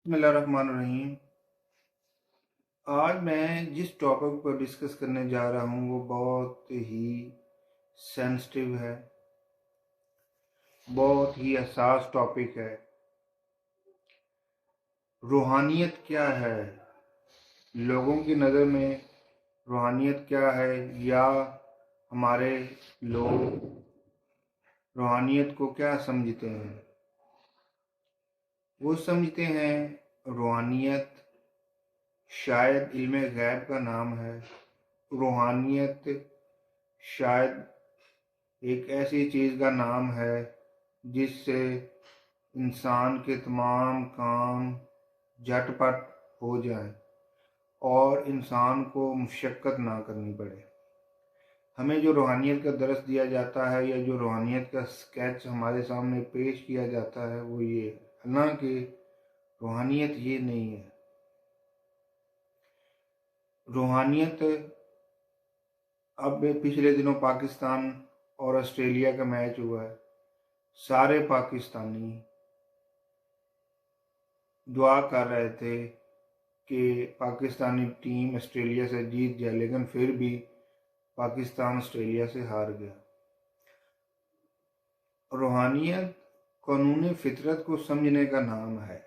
بسم اللہ الرحمن الرحیم۔ آج میں جس ٹاپک پر ڈسکس کرنے جا رہا ہوں وہ بہت ہی سینسٹیو ہے، بہت ہی حساس ٹاپک ہے۔ روحانیت کیا ہے؟ لوگوں کی نظر میں روحانیت کیا ہے، یا ہمارے لوگ روحانیت کو کیا سمجھتے ہیں؟ وہ سمجھتے ہیں روحانیت شاید علم غیب کا نام ہے، روحانیت شاید ایک ایسی چیز کا نام ہے جس سے انسان کے تمام کام جھٹ پٹ ہو جائیں اور انسان کو مشقت نہ کرنی پڑے۔ ہمیں جو روحانیت کا درس دیا جاتا ہے یا جو روحانیت کا سکیچ ہمارے سامنے پیش کیا جاتا ہے وہ یہ ہے، حالانکہ روحانیت یہ نہیں ہے۔ روحانیت اب پچھلے دنوں پاکستان اور آسٹریلیا کا میچ ہوا ہے، سارے پاکستانی دعا کر رہے تھے کہ پاکستانی ٹیم آسٹریلیا سے جیت جائے، لیکن پھر بھی پاکستان آسٹریلیا سے ہار گیا۔ روحانیت قانون فطرت کو سمجھنے کا نام ہے۔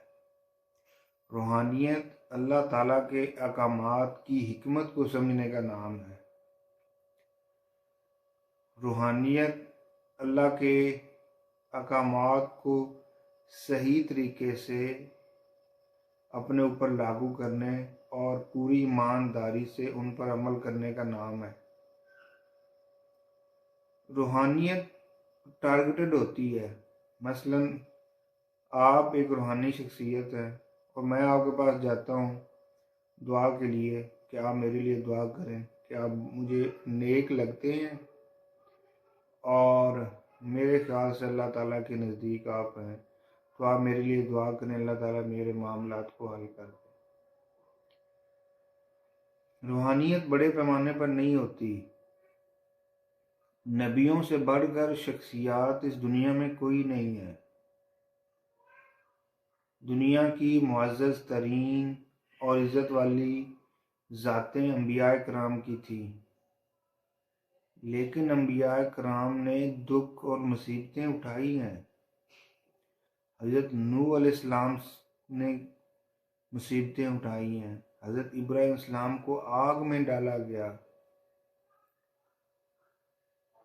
روحانیت اللہ تعالیٰ کے احکامات کی حکمت کو سمجھنے کا نام ہے۔ روحانیت اللہ کے احکامات کو صحیح طریقے سے اپنے اوپر لاگو کرنے اور پوری ایمانداری سے ان پر عمل کرنے کا نام ہے۔ روحانیت ٹارگٹڈ ہوتی ہے، مثلا آپ ایک روحانی شخصیت ہیں اور میں آپ کے پاس جاتا ہوں دعا کے لیے کہ آپ میرے لیے دعا کریں، کہ آپ مجھے نیک لگتے ہیں اور میرے خیال سے اللہ تعالیٰ کے نزدیک آپ ہیں، تو آپ میرے لیے دعا کریں، اللہ تعالیٰ میرے معاملات کو حل کر دیں۔ روحانیت بڑے پیمانے پر نہیں ہوتی۔ نبیوں سے بڑھ کر شخصیات اس دنیا میں کوئی نہیں ہے۔ دنیا کی معزز ترین اور عزت والی ذاتیں انبیاء کرام کی تھیں، لیکن انبیاء کرام نے دکھ اور مصیبتیں اٹھائی ہیں۔ حضرت نوح علیہ السلام نے مصیبتیں اٹھائی ہیں، حضرت ابراہیم السلام کو آگ میں ڈالا گیا،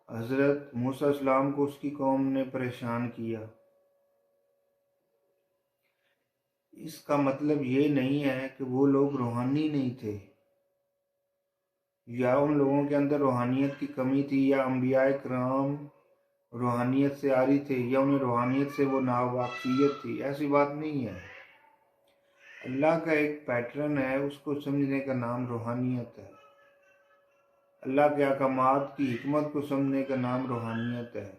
حضرت موسیٰ السلام کو اس کی قوم نے پریشان کیا۔ اس کا مطلب یہ نہیں ہے کہ وہ لوگ روحانی نہیں تھے، یا ان لوگوں کے اندر روحانیت کی کمی تھی، یا انبیاء کرام روحانیت سے عاری تھے، یا انہیں روحانیت سے وہ ناواقفیت تھی۔ ایسی بات نہیں ہے۔ اللہ کا ایک پیٹرن ہے، اس کو سمجھنے کا نام روحانیت ہے۔ اللہ کے احکامات کی حکمت کو سمجھنے کا نام روحانیت ہے۔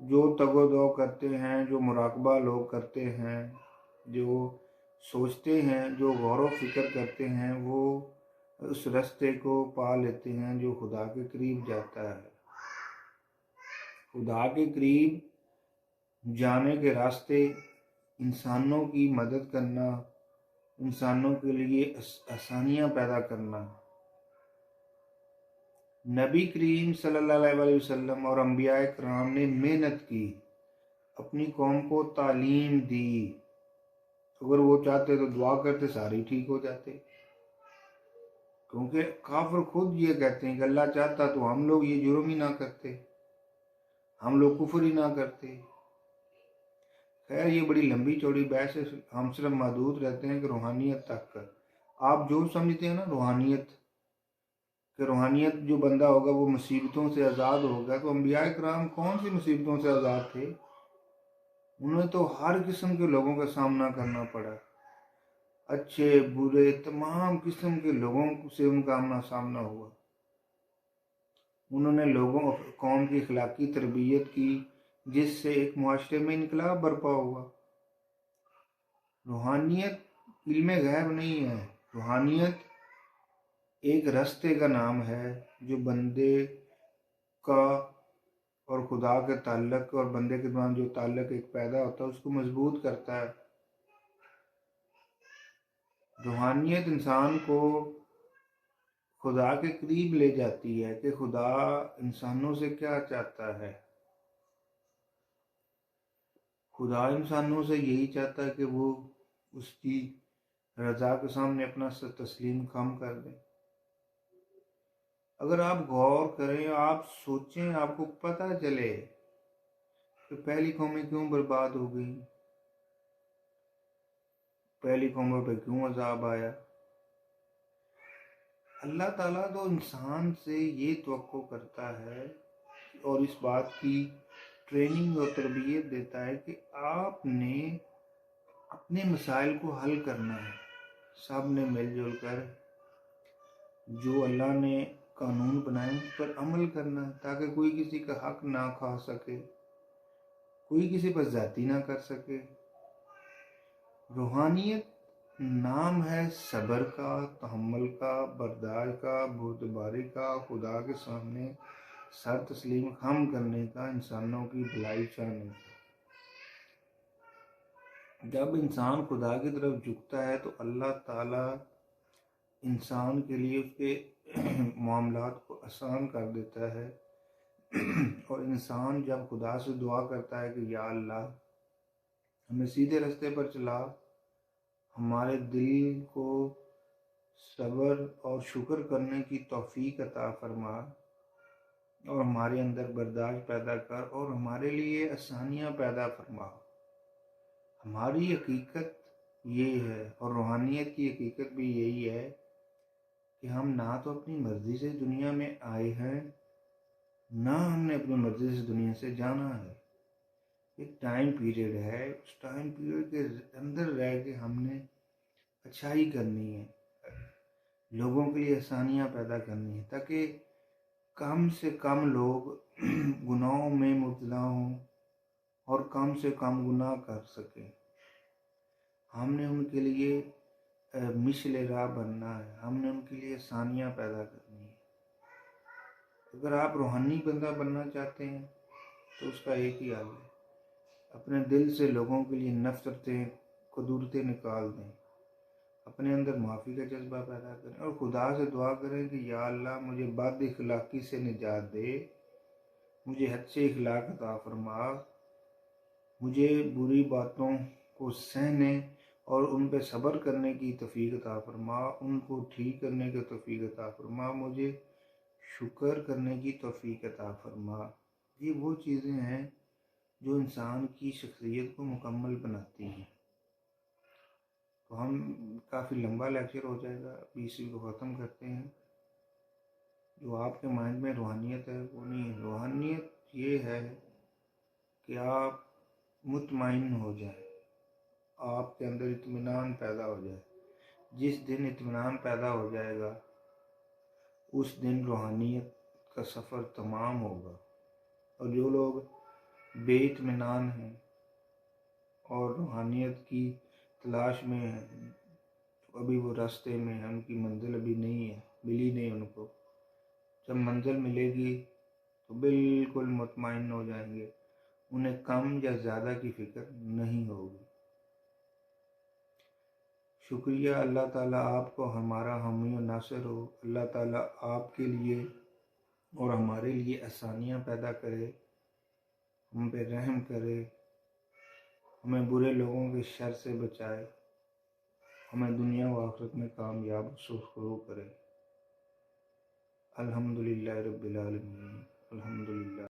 جو تگ و دو کرتے ہیں، جو مراقبہ لوگ کرتے ہیں، جو سوچتے ہیں، جو غور و فکر کرتے ہیں، وہ اس رستے کو پا لیتے ہیں جو خدا کے قریب جاتا ہے۔ خدا کے قریب جانے کے راستے انسانوں کی مدد کرنا، انسانوں کے لیے آسانیاں پیدا کرنا۔ نبی کریم صلی اللہ علیہ وسلم اور انبیاء کرام نے محنت کی، اپنی قوم کو تعلیم دی۔ اگر وہ چاہتے تو دعا کرتے سارے ٹھیک ہو جاتے، کیونکہ کافر خود یہ کہتے ہیں کہ اللہ چاہتا تو ہم لوگ یہ جرم ہی نہ کرتے، ہم لوگ کفر ہی نہ کرتے۔ خیر یہ بڑی لمبی چوڑی بحث ہے، ہم صرف محدود رہتے ہیں کہ روحانیت تک کر آپ جو سمجھتے ہیں نا روحانیت، کہ روحانیت جو بندہ ہوگا وہ مصیبتوں سے آزاد ہوگا، تو انبیاء کرام کون سی مصیبتوں سے آزاد تھے؟ انہیں تو ہر قسم کے لوگوں کا سامنا کرنا پڑا، اچھے برے تمام قسم کے لوگوں سے ان کا سامنا ہوا۔ انہوں نے لوگوں قوم کی اخلاقی تربیت کی، جس سے ایک معاشرے میں انقلاب برپا ہوا۔ روحانیت علم غیب نہیں ہے، روحانیت ایک رستے کا نام ہے جو بندے کا اور خدا کے تعلق اور بندے کے درمیان جو تعلق ایک پیدا ہوتا ہے اس کو مضبوط کرتا ہے۔ روحانیت انسان کو خدا کے قریب لے جاتی ہے کہ خدا انسانوں سے کیا چاہتا ہے۔ خدا انسانوں سے یہی چاہتا ہے کہ وہ اس کی رضا کے سامنے اپنا سر تسلیم خم کر دیں۔ اگر آپ غور کریں، آپ سوچیں، آپ کو پتہ چلے کہ پہلی قومیں کیوں برباد ہو گئی، پہلی قوموں پہ کیوں عذاب آیا۔ اللہ تعالیٰ تو انسان سے یہ توقع کرتا ہے اور اس بات کی ٹریننگ اور تربیت دیتا ہے کہ آپ نے اپنے مسائل کو حل کرنا ہے، سب نے مل جل کر جو اللہ نے قانون بنائے اس پر عمل کرنا ہے، تاکہ کوئی کسی کا حق نہ کھا سکے، کوئی کسی پر زیادتی نہ کر سکے۔ روحانیت نام ہے صبر کا، تحمل کا، برداشت کا، بردباری کا، خدا کے سامنے سر تسلیم خم کرنے کا، انسانوں کی بھلائی چاہنے کا۔ جب انسان خدا کی طرف جھکتا ہے تو اللہ تعالیٰ انسان کے لیے اس کے معاملات کو آسان کر دیتا ہے، اور انسان جب خدا سے دعا کرتا ہے کہ یا اللہ ہمیں سیدھے راستے پر چلا، ہمارے دل کو صبر اور شکر کرنے کی توفیق عطا فرما، اور ہمارے اندر برداشت پیدا کر، اور ہمارے لیے آسانیاں پیدا فرما۔ ہماری حقیقت یہ ہے، اور روحانیت کی حقیقت بھی یہی ہے کہ ہم نہ تو اپنی مرضی سے دنیا میں آئے ہیں، نہ ہم نے اپنی مرضی سے دنیا سے جانا ہے۔ ایک ٹائم پیریڈ ہے، اس ٹائم پیریڈ کے اندر رہ کے ہم نے اچھائی کرنی ہے، لوگوں کے لیے آسانیاں پیدا کرنی ہے، تاکہ کم سے کم لوگ گناہوں میں مبتلا ہوں اور کم سے کم گناہ کر سکیں۔ ہم نے ان کے لیے مشل راہ بننا ہے، ہم نے ان کے لیے آسانیاں پیدا کرنی ہے۔ اگر آپ روحانی بندہ بننا چاہتے ہیں تو اس کا ایک ہی حل ہے، اپنے دل سے لوگوں کے لیے نفرتیں، قدورتیں نکال دیں، اپنے اندر معافی کا جذبہ پیدا کریں، اور خدا سے دعا کریں کہ یا اللہ مجھے بد اخلاقی سے نجات دے، مجھے اچھے اخلاق عطا فرما، مجھے بری باتوں کو سہنے اور ان پہ صبر کرنے کی توفیق عطا فرما، ان کو ٹھیک کرنے کی توفیق عطا فرما، مجھے شکر کرنے کی توفیق عطا فرما۔ یہ وہ چیزیں ہیں جو انسان کی شخصیت کو مکمل بناتی ہیں۔ تو ہم کافی لمبا لیکچر ہو جائے گا، ابھی اسی کو ختم کرتے ہیں۔ جو آپ کے مائنڈ میں روحانیت ہے وہ نہیں ہے، روحانیت یہ ہے کہ آپ مطمئن ہو جائیں، آپ کے اندر اطمینان پیدا ہو جائے۔ جس دن اطمینان پیدا ہو جائے گا اس دن روحانیت کا سفر تمام ہوگا، اور جو لوگ بے اطمینان ہیں اور روحانیت کی تلاش میں ہیں تو ابھی وہ راستے میں ہیں، ان کی منزل ابھی نہیں ہے، ملی نہیں ان کو۔ جب منزل ملے گی تو بالکل مطمئن ہو جائیں گے، انہیں کم یا زیادہ کی فکر نہیں ہوگی۔ شکریہ، اللہ تعالیٰ آپ کو ہمارا حامی و ناصر ہو، اللہ تعالیٰ آپ کے لیے اور ہمارے لیے آسانیاں پیدا کرے، ہم پہ رحم کرے، ہمیں برے لوگوں کے شر سے بچائے، ہمیں دنیا و آخرت میں کامیاب و سرخرو کرے۔ الحمدللہ رب العالمین، الحمدللہ۔